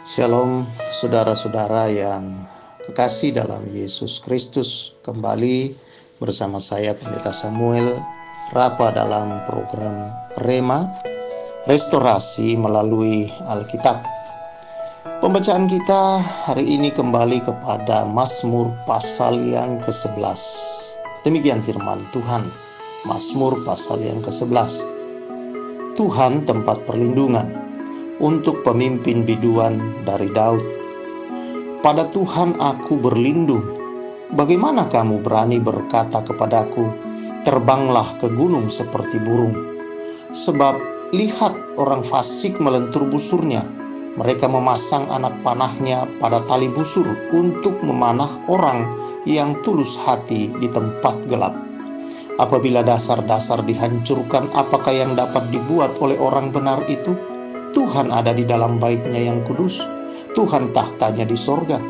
Shalom saudara-saudara yang kekasih dalam Yesus Kristus. Kembali bersama saya Pendeta Samuel Rapa dalam program Rema, Restorasi melalui Alkitab. Pembacaan kita hari ini kembali kepada Mazmur pasal yang ke-11. Demikian firman Tuhan. Mazmur pasal yang ke-11. Tuhan tempat perlindungan untuk pemimpin biduan dari Daud. Pada Tuhan aku berlindung. Bagaimana kamu berani berkata kepadaku, terbanglah ke gunung seperti burung? Sebab lihat, orang fasik melentur busurnya. Mereka memasang anak panahnya pada tali busur untuk memanah orang yang tulus hati di tempat gelap. Apabila dasar-dasar dihancurkan, apakah yang dapat dibuat oleh orang benar itu? Tuhan ada di dalam baitnya yang kudus. Tuhan tahtanya di sorga.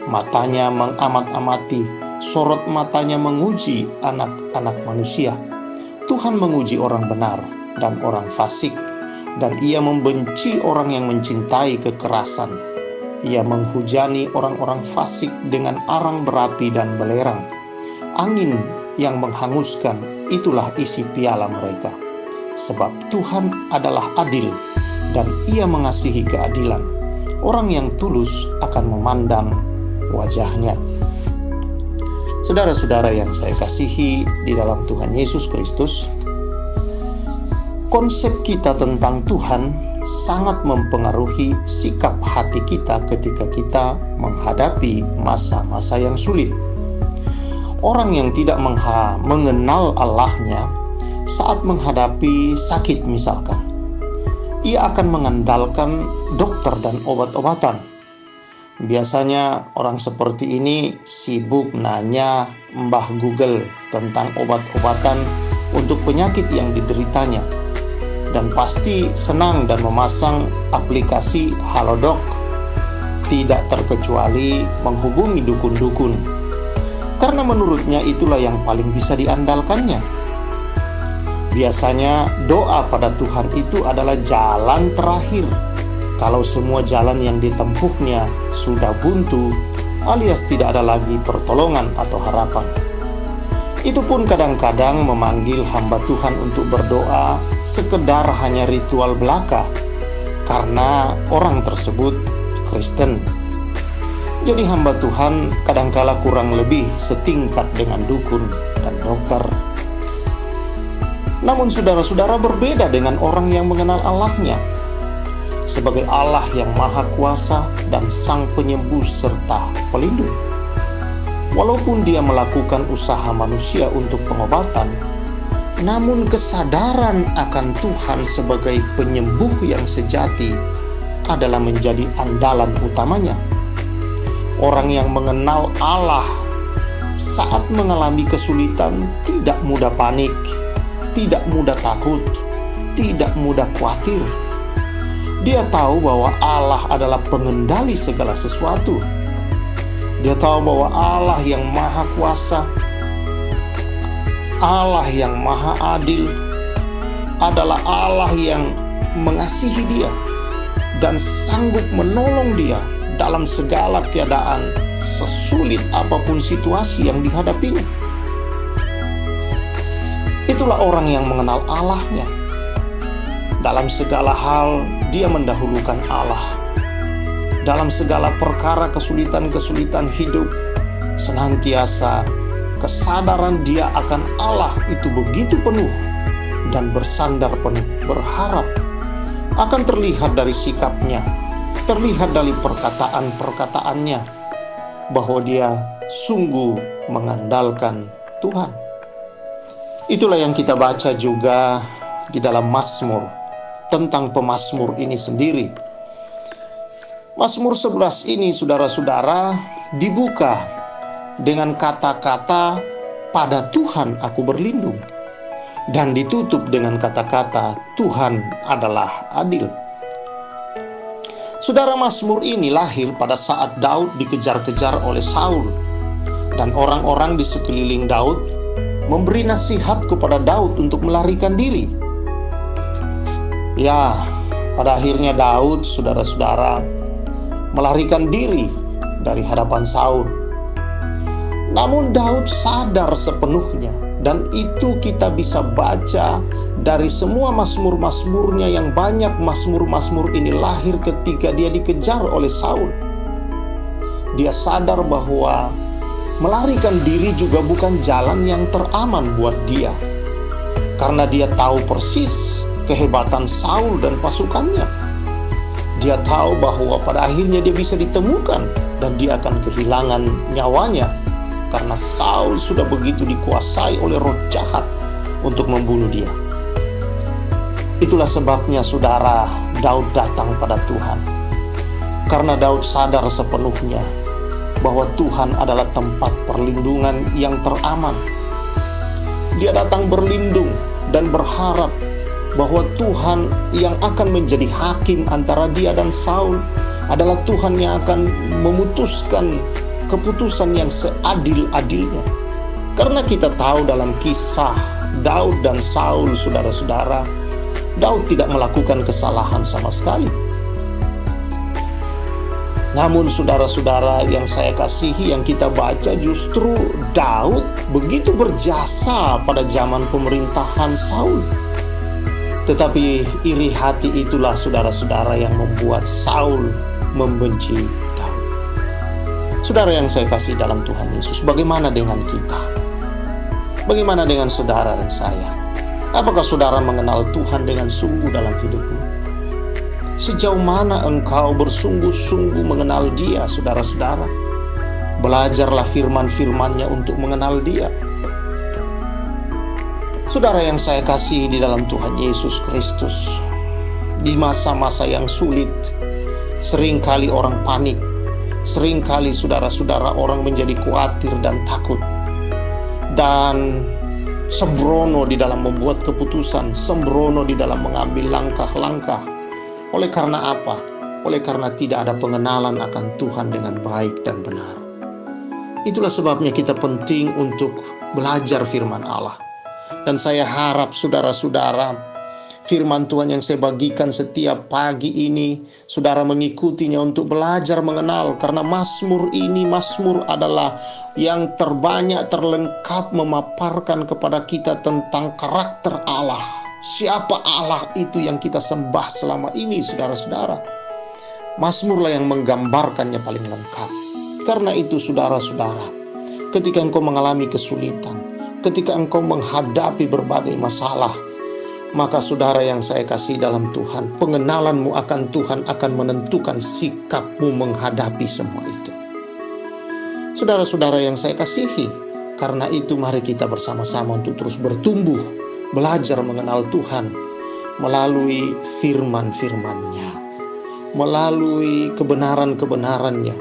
Matanya mengamat-amati, sorot matanya menguji anak-anak manusia. Tuhan menguji orang benar dan orang fasik, dan ia membenci orang yang mencintai kekerasan. Ia menghujani orang-orang fasik dengan arang berapi dan belerang. Angin yang menghanguskan, itulah isi piala mereka. Sebab Tuhan adalah adil, dan ia mengasihi keadilan. Orang yang tulus akan memandang wajahnya. Saudara-saudara yang saya kasihi di dalam Tuhan Yesus Kristus, konsep kita tentang Tuhan sangat mempengaruhi sikap hati kita ketika kita menghadapi masa-masa yang sulit. Orang yang tidak mengenal Allahnya saat menghadapi sakit misalkan, ia akan mengandalkan dokter dan obat-obatan. Biasanya orang seperti ini sibuk nanya Mbah Google tentang obat-obatan untuk penyakit yang dideritanya, dan pasti senang dan memasang aplikasi Halodoc, tidak terkecuali menghubungi dukun-dukun, karena menurutnya itulah yang paling bisa diandalkannya. Biasanya doa pada Tuhan itu adalah jalan terakhir. Kalau semua jalan yang ditempuhnya sudah buntu, alias tidak ada lagi pertolongan atau harapan. Itu pun kadang-kadang memanggil hamba Tuhan untuk berdoa sekedar hanya ritual belaka, karena orang tersebut Kristen. Jadi hamba Tuhan kadangkala kurang lebih setingkat dengan dukun dan dokter. Namun saudara-saudara, berbeda dengan orang yang mengenal Allahnya sebagai Allah yang maha kuasa dan sang penyembuh serta pelindung. Walaupun dia melakukan usaha manusia untuk pengobatan, namun kesadaran akan Tuhan sebagai penyembuh yang sejati adalah menjadi andalan utamanya. Orang yang mengenal Allah saat mengalami kesulitan tidak mudah panik, tidak mudah takut, tidak mudah khawatir. Dia tahu bahwa Allah adalah pengendali segala sesuatu. Dia tahu bahwa Allah yang maha kuasa, Allah yang maha adil, adalah Allah yang mengasihi dia dan sanggup menolong dia dalam segala keadaan, sesulit apapun situasi yang dihadapinya. Itulah orang yang mengenal Allahnya. Dalam segala hal, dia mendahulukan Allah. Dalam segala perkara kesulitan-kesulitan hidup, senantiasa kesadaran dia akan Allah itu begitu penuh dan bersandar penuh, berharap. Akan terlihat dari sikapnya, terlihat dari perkataan-perkataannya, bahwa dia sungguh mengandalkan Tuhan. Itulah yang kita baca juga di dalam Mazmur tentang pemazmur ini sendiri. Mazmur 11 ini, saudara-saudara, dibuka dengan kata-kata pada Tuhan aku berlindung, dan ditutup dengan kata-kata Tuhan adalah adil. Saudara, Mazmur ini lahir pada saat Daud dikejar-kejar oleh Saul, dan orang-orang di sekeliling Daud memberi nasihat kepada Daud untuk melarikan diri. Ya, pada akhirnya Daud, saudara-saudara, melarikan diri dari hadapan Saul. Namun Daud sadar sepenuhnya, dan itu kita bisa baca dari semua mazmur-mazmurnya yang banyak. Mazmur-mazmur ini lahir ketika dia dikejar oleh Saul. Dia sadar bahwa melarikan diri juga bukan jalan yang teraman buat dia, karena dia tahu persis kehebatan Saul dan pasukannya. Dia tahu bahwa pada akhirnya dia bisa ditemukan dan dia akan kehilangan nyawanya, karena Saul sudah begitu dikuasai oleh roh jahat untuk membunuh dia. Itulah sebabnya saudara, Daud datang pada Tuhan, karena Daud sadar sepenuhnya bahwa Tuhan adalah tempat perlindungan yang teraman. Dia datang berlindung dan berharap bahwa Tuhan yang akan menjadi hakim antara dia dan Saul adalah Tuhan yang akan memutuskan keputusan yang seadil-adilnya. Karena kita tahu dalam kisah Daud dan Saul, saudara-saudara, Daud tidak melakukan kesalahan sama sekali. Namun saudara-saudara yang saya kasihi, yang kita baca, justru Daud begitu berjasa pada zaman pemerintahan Saul. Tetapi iri hati itulah saudara-saudara yang membuat Saul membenci Daud. Saudara yang saya kasih dalam Tuhan Yesus, bagaimana dengan kita? Bagaimana dengan saudara dan saya? Apakah saudara mengenal Tuhan dengan sungguh dalam hidupmu? Sejauh mana engkau bersungguh-sungguh mengenal Dia, saudara-saudara? Belajarlah firman-firman-Nya untuk mengenal Dia. Saudara yang saya kasih di dalam Tuhan Yesus Kristus, di masa-masa yang sulit, seringkali orang panik, seringkali saudara-saudara orang menjadi khawatir dan takut, dan sembrono di dalam membuat keputusan, sembrono di dalam mengambil langkah-langkah. Oleh karena apa? Oleh karena tidak ada pengenalan akan Tuhan dengan baik dan benar. Itulah sebabnya kita penting untuk belajar firman Allah. Dan saya harap saudara-saudara, firman Tuhan yang saya bagikan setiap pagi ini, saudara mengikutinya untuk belajar mengenal. Karena Mazmur ini, Mazmur adalah yang terbanyak, terlengkap memaparkan kepada kita tentang karakter Allah. Siapa Allah itu yang kita sembah selama ini, saudara-saudara. Mazmurlah yang menggambarkannya paling lengkap. Karena itu saudara-saudara, ketika engkau mengalami kesulitan, ketika engkau menghadapi berbagai masalah, maka saudara yang saya kasih dalam Tuhan, pengenalanmu akan Tuhan akan menentukan sikapmu menghadapi semua itu. Saudara-saudara yang saya kasihi, karena itu mari kita bersama-sama untuk terus bertumbuh, belajar mengenal Tuhan melalui firman-firman-Nya, melalui kebenaran-kebenaran-Nya,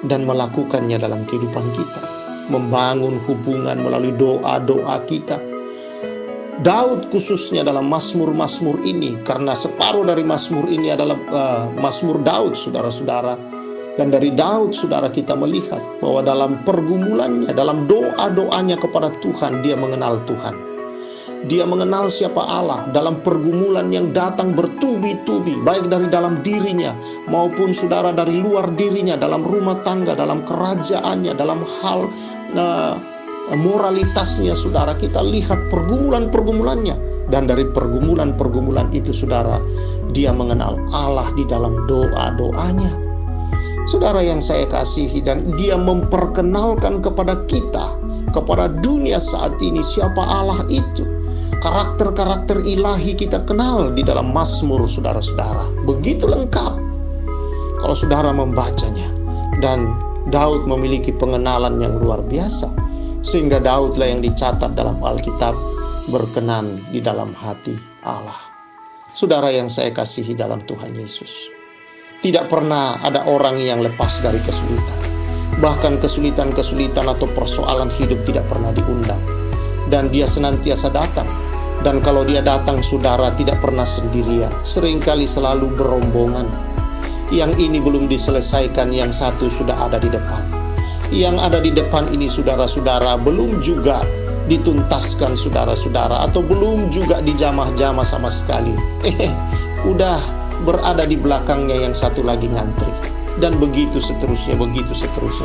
dan melakukannya dalam kehidupan kita, membangun hubungan melalui doa-doa kita. Daud khususnya dalam Mazmur-Mazmur ini, karena separuh dari Mazmur ini adalah Mazmur Daud, saudara-saudara. Dan dari Daud, saudara, kita melihat bahwa dalam pergumulannya, dalam doa-doanya kepada Tuhan, dia mengenal Tuhan. Dia mengenal siapa Allah dalam pergumulan yang datang bertubi-tubi, baik dari dalam dirinya maupun saudara dari luar dirinya, dalam rumah tangga, dalam kerajaannya, dalam hal moralitasnya, saudara. Kita lihat pergumulan-pergumulannya, dan dari pergumulan-pergumulan itu, saudara, dia mengenal Allah di dalam doa-doanya. Saudara yang saya kasihi, dan dia memperkenalkan kepada kita, kepada dunia saat ini, siapa Allah itu. Karakter-karakter ilahi kita kenal di dalam Mazmur, saudara-saudara. Begitu lengkap kalau saudara membacanya. Dan Daud memiliki pengenalan yang luar biasa, sehingga Daudlah yang dicatat dalam Alkitab berkenan di dalam hati Allah. Saudara yang saya kasihi dalam Tuhan Yesus, tidak pernah ada orang yang lepas dari kesulitan. Bahkan kesulitan-kesulitan atau persoalan hidup tidak pernah diundang, dan dia senantiasa datang. Dan kalau dia datang, saudara, tidak pernah sendirian, seringkali selalu berombongan. Yang ini belum diselesaikan, yang satu sudah ada di depan. Yang ada di depan ini, saudara-saudara, belum juga dituntaskan, saudara-saudara, atau belum juga dijamah-jamah sama sekali. Udah berada di belakangnya yang satu lagi ngantri. Dan begitu seterusnya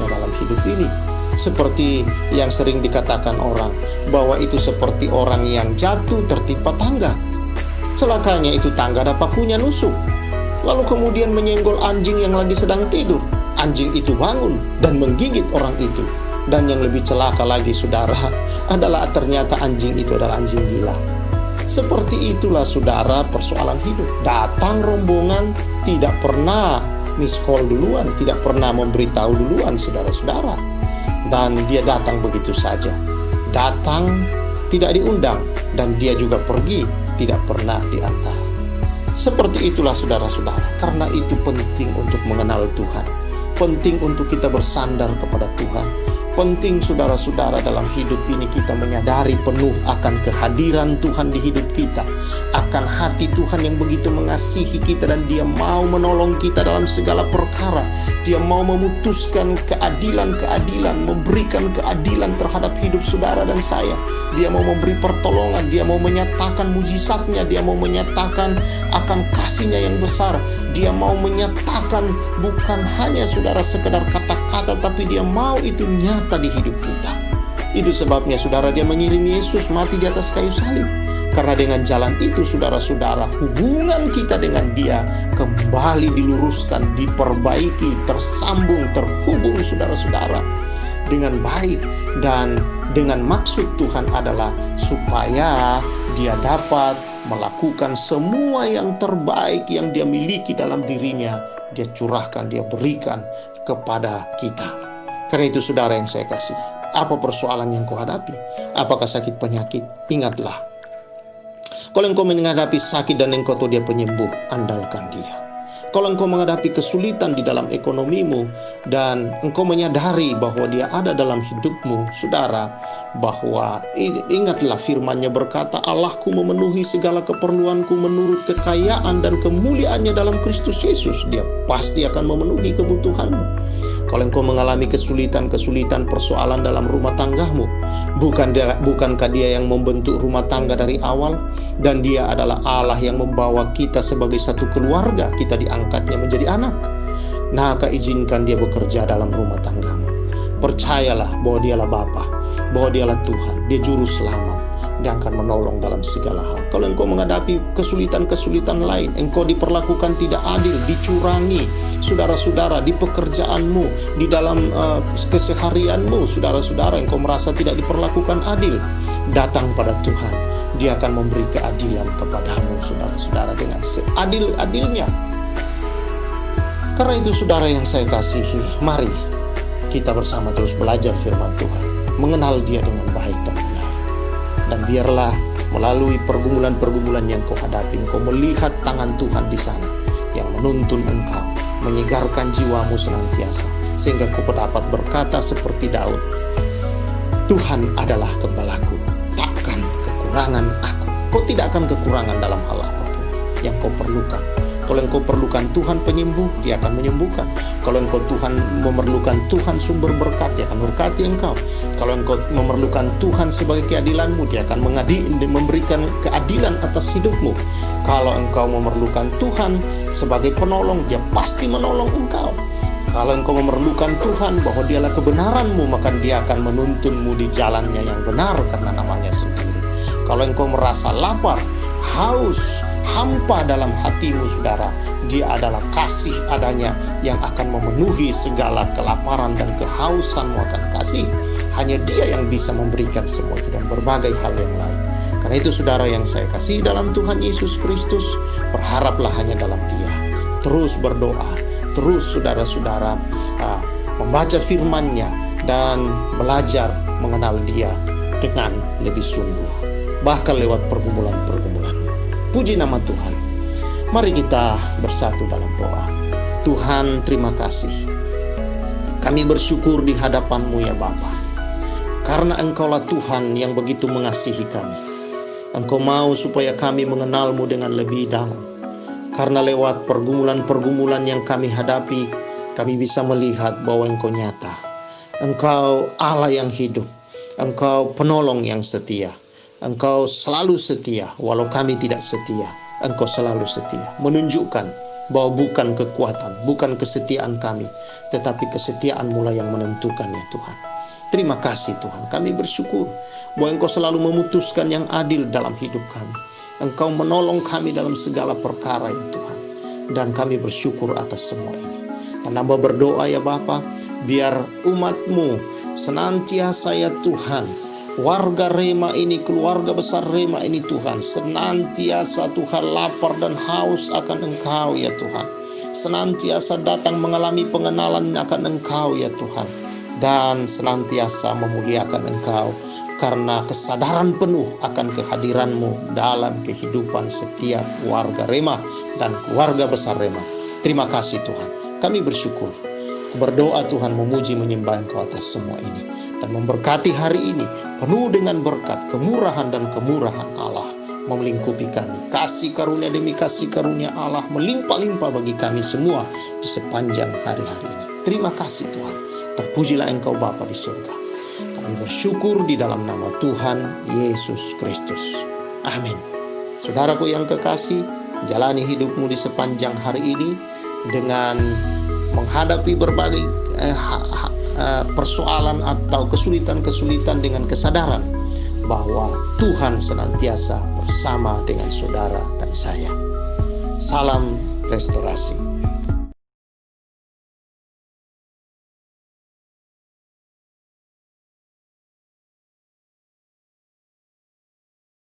dalam hidup ini. Seperti yang sering dikatakan orang, bahwa itu seperti orang yang jatuh tertimpa tangga. Celakanya itu tangga ada pakunya nusuk, lalu kemudian menyenggol anjing yang lagi sedang tidur. Anjing itu bangun dan menggigit orang itu. Dan yang lebih celaka lagi, saudara, adalah ternyata anjing itu adalah anjing gila. Seperti itulah, saudara, persoalan hidup. Datang rombongan, tidak pernah miss call duluan, tidak pernah memberitahu duluan, saudara-saudara. Dan dia datang begitu saja. Datang tidak diundang, dan dia juga pergi, tidak pernah diantar. Seperti itulah, saudara-saudara. Karena itu penting untuk mengenal Tuhan. Penting untuk kita bersandar kepada Tuhan. Penting, saudara-saudara, dalam hidup ini kita menyadari penuh akan kehadiran Tuhan di hidup kita, akan hati Tuhan yang begitu mengasihi kita, dan Dia mau menolong kita dalam segala perkara. Dia mau memutuskan keadilan, memberikan keadilan terhadap hidup saudara dan saya. Dia mau memberi pertolongan, Dia mau menyatakan mujizatnya, Dia mau menyatakan akan kasih-Nya yang besar. Dia mau menyatakan bukan hanya, saudara, sekedar kata-kata, tapi Dia mau itu nyata di hidup kita. Itu sebabnya, saudara, Dia mengirim Yesus mati di atas kayu salib. Karena dengan jalan itu, saudara-saudara, hubungan kita dengan Dia kembali diluruskan, diperbaiki, tersambung, terhubung, saudara-saudara, dengan baik. Dan dengan maksud Tuhan adalah supaya Dia dapat melakukan semua yang terbaik yang Dia miliki dalam dirinya. Dia curahkan, Dia berikan kepada kita. Karena itu, saudara yang saya kasih, apa persoalan yang kau hadapi? Apakah sakit penyakit? Ingatlah, kalau engkau menghadapi sakit dan engkau tahu Dia penyembuh, andalkan Dia. Kalau engkau menghadapi kesulitan di dalam ekonomimu dan engkau menyadari bahwa Dia ada dalam hidupmu, saudara, bahwa ingatlah firman-Nya berkata, Allahku memenuhi segala keperluanku menurut kekayaan dan kemuliaan-Nya dalam Kristus Yesus. Dia pasti akan memenuhi kebutuhanmu. Kalau engkau mengalami kesulitan, persoalan dalam rumah tanggamu, bukankah Dia yang membentuk rumah tangga dari awal? Dan Dia adalah Allah yang membawa kita sebagai satu keluarga. Kita diangkatnya menjadi anak. Nah, izinkan Dia bekerja dalam rumah tanggamu. Percayalah bahwa Dialah Bapa, bahwa Dialah Tuhan, Dia juru selamat. Dia akan menolong dalam segala hal. Kalau engkau menghadapi kesulitan-kesulitan lain, engkau diperlakukan tidak adil, dicurangi, saudara-saudara, di pekerjaanmu, di dalam keseharianmu, saudara-saudara, engkau merasa tidak diperlakukan adil, datang pada Tuhan. Dia akan memberi keadilan kepadamu, saudara-saudara, dengan seadil-adilnya. Karena itu, saudara yang saya kasihi, mari kita bersama terus belajar firman Tuhan, mengenal Dia dengan baik dan benar. Dan biarlah melalui pergumulan-pergumulan yang kau hadapi, engkau melihat tangan Tuhan di sana yang menuntun engkau, menyegarkan jiwamu senantiasa, sehingga kau dapat berkata seperti Daud, Tuhan adalah gembalaku, takkan kekurangan aku. Kau tidak akan kekurangan dalam hal apapun yang kau perlukan. Kalau engkau perlukan Tuhan penyembuh, Dia akan menyembuhkan. Kalau engkau memerlukan Tuhan sumber berkat, Dia akan berkati engkau. Kalau engkau memerlukan Tuhan sebagai keadilanmu, Dia akan memberikan keadilan atas hidupmu. Kalau engkau memerlukan Tuhan sebagai penolong, Dia pasti menolong engkau. Kalau engkau memerlukan Tuhan bahwa Dialah kebenaranmu, maka Dia akan menuntunmu di jalannya yang benar karena namanya sendiri. Kalau engkau merasa lapar, haus, hampa dalam hatimu, saudara, Dia adalah kasih adanya yang akan memenuhi segala kelaparan dan kehausanmu akan kasih. Hanya Dia yang bisa memberikan semua itu dan berbagai hal yang lain. Karena itu, saudara yang saya kasih dalam Tuhan Yesus Kristus, berharaplah hanya dalam Dia. Terus berdoa, terus saudara-saudara membaca firman-Nya dan belajar mengenal Dia dengan lebih sungguh, bahkan lewat pergumulan-pergumulan. Puji nama Tuhan. Mari kita bersatu dalam doa. Tuhan, terima kasih. Kami bersyukur di hadapan-Mu ya Bapa. Karena Engkaulah Tuhan yang begitu mengasihi kami. Engkau mau supaya kami mengenal-Mu dengan lebih dalam. Karena lewat pergumulan-pergumulan yang kami hadapi, kami bisa melihat bahwa Engkau nyata. Engkau Allah yang hidup. Engkau penolong yang setia. Engkau selalu setia, walau kami tidak setia. Engkau selalu setia, menunjukkan bahwa bukan kekuatan, bukan kesetiaan kami, tetapi kesetiaan-Mu lah yang menentukan ya Tuhan. Terima kasih Tuhan, kami bersyukur bahwa Engkau selalu memutuskan yang adil dalam hidup kami. Engkau menolong kami dalam segala perkara ya Tuhan. Dan kami bersyukur atas semua ini. Dan hamba berdoa ya Bapa, biar umat-Mu senantiasa ya Tuhan, warga Rema ini, keluarga besar Rema ini Tuhan, senantiasa Tuhan lapar dan haus akan Engkau ya Tuhan. Senantiasa datang mengalami pengenalan akan Engkau ya Tuhan. Dan senantiasa memuliakan Engkau karena kesadaran penuh akan kehadiran-Mu dalam kehidupan setiap warga Rema dan keluarga besar Rema. Terima kasih Tuhan, kami bersyukur. Berdoa Tuhan memuji menyembah Engkau atas semua ini. Dan memberkati hari ini penuh dengan berkat, kemurahan dan kemurahan Allah melingkupi kami. Kasih karunia demi kasih karunia Allah melimpah-limpah bagi kami semua di sepanjang hari-hari ini. Terima kasih Tuhan. Terpujilah Engkau Bapa di surga. Kami bersyukur di dalam nama Tuhan Yesus Kristus. Amin. Saudaraku yang kekasih, jalani hidupmu di sepanjang hari ini dengan menghadapi berbagai persoalan atau kesulitan-kesulitan dengan kesadaran bahwa Tuhan senantiasa bersama dengan saudara dan saya. Salam restorasi.